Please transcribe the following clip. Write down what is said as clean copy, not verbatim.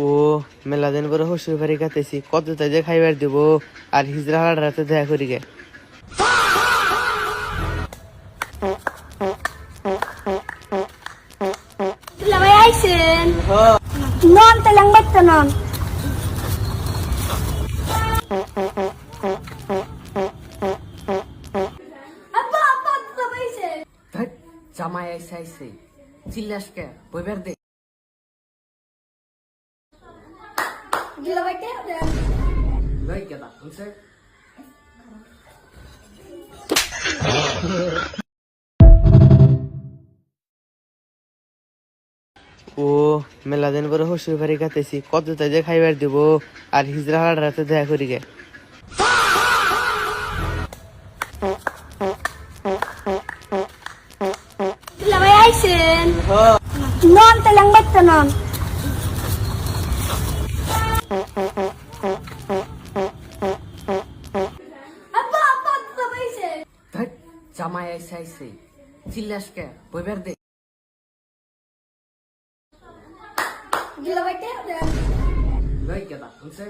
ও মেলা দিন পরে শ্বশুর বাড়ি কাটেছি, কত তাই যে খাইবার দিব আর হিজরা হাড় রাতে দেখা করি গে। Lamay aisen. Non talang ba't non? Apa lamay aisen? ধ্যাৎ, জামাই আইসে আইসে চিল্লাস কে বইবার দে। Gila ba't yan? লই কেদা শুনছে? ও মেলা দিন পরে শ্বশুর বাড়ি কাটেছি, কত তাই যে খাইবার দিব আর হিজরা হাড় রাতে দেখা করি গে। Lamay aisen. Non talang ba't non? Apa lamay aisen? ধ্যাৎ, জামাই আইসে আইসে চিল্লাস কে বইবার দে। Gila ba't yan? লই কেদা শুনছে?